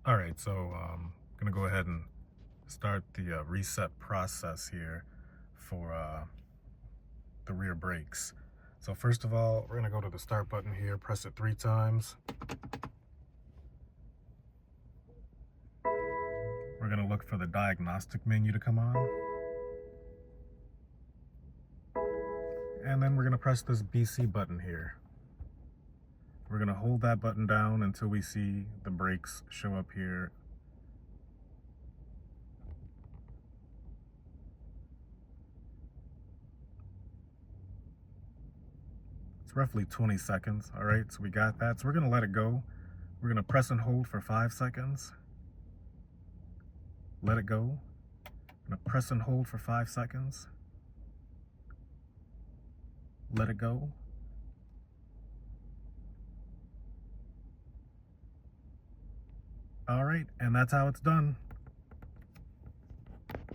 All right, so gonna go ahead and start the reset process here for the rear brakes. So first of all, we're gonna go to the start button here, press it 3 times. We're gonna look for the diagnostic menu to come on. And then we're gonna press this BC button here. We're gonna hold that button down until we see the brakes show up here. It's roughly 20 seconds. All right, so we got that. So we're gonna let it go. We're gonna press and hold for 5 seconds. Let it go. I'm gonna press and hold for 5 seconds. Let it go. All right, and that's how it's done.